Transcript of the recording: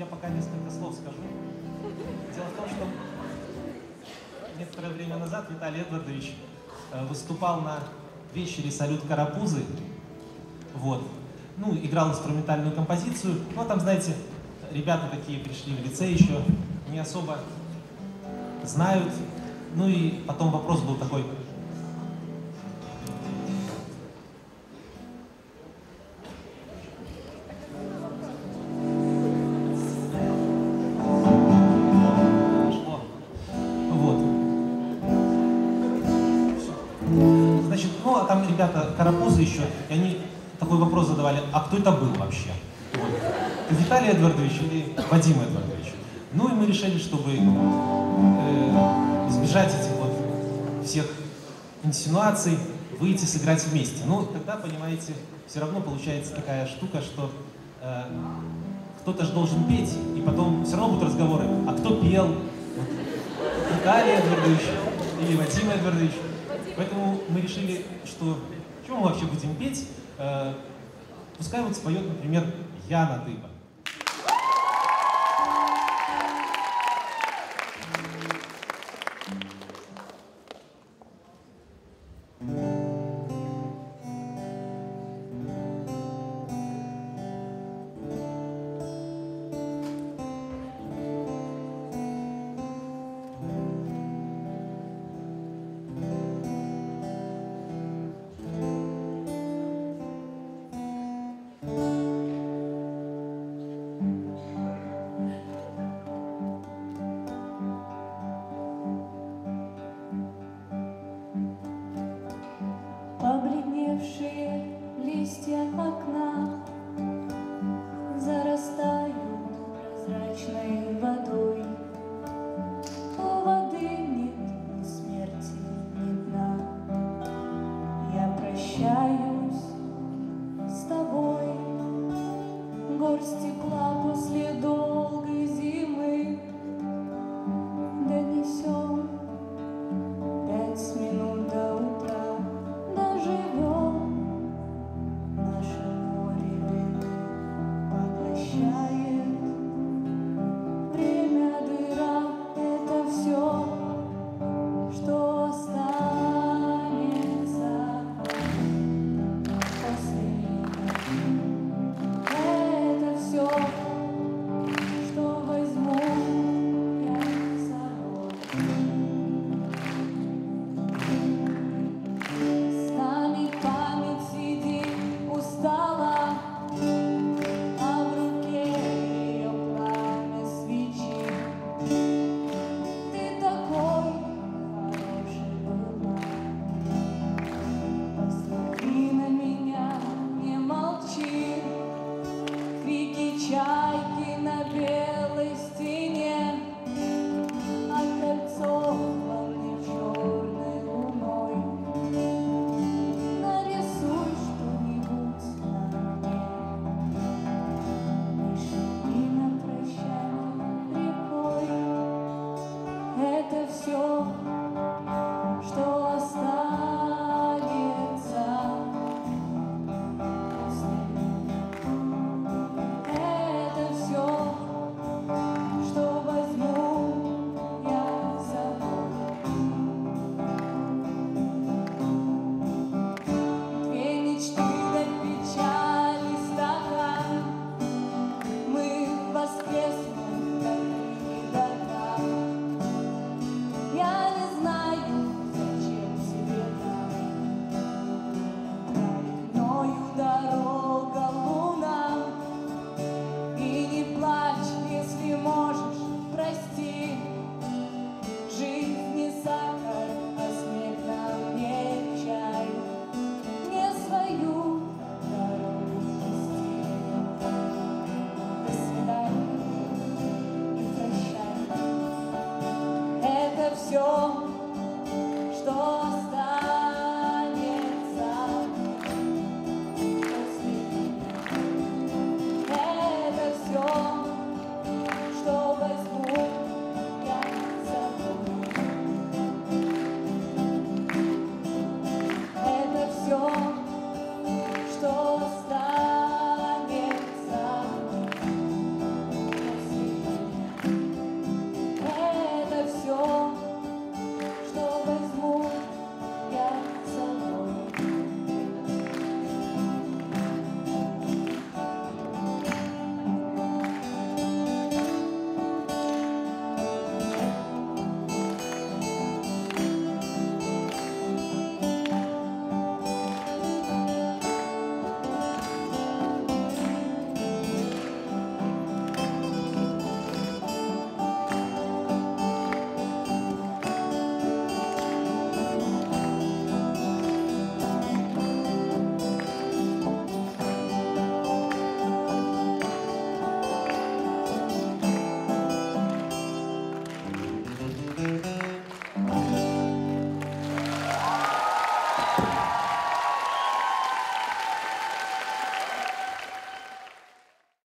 я пока несколько слов скажу. Дело в том, что некоторое время назад Виталий Эдвардович выступал на вечере «Салют Карапузы». Вот. Ну, играл инструментальную композицию. Ну, а там, знаете, ребята такие пришли в лицей еще, не особо знают. Ну и потом вопрос был такой: значит, ну, а там ребята карапузы еще, и они такой вопрос задавали: а кто это был вообще? Вот. Виталий Эдвардович или Вадим Эдвардович? Ну и мы решили, чтобы избежать этих вот всех инсинуаций, выйти сыграть вместе. Ну, тогда, понимаете, все равно получается такая штука, что кто-то же должен петь, и потом все равно будут разговоры: а кто пел? Вот. Виталий Эдвардович или Вадим Эдвардович? Поэтому мы решили, что чего мы вообще будем петь? Пускай вот споет, например, Яна Дыба. Побледневшие листья окна зарастают прозрачной водой. У воды нет ни смерти, ни дна. Я прощаюсь с тобой. Горсть тепла после долгой зимы. Донесем 5 минут до утра. Живем, наше море беды поглощает. Время дыра — это все, что останется после меня. Это все, что возьму я с собой. Крики чая.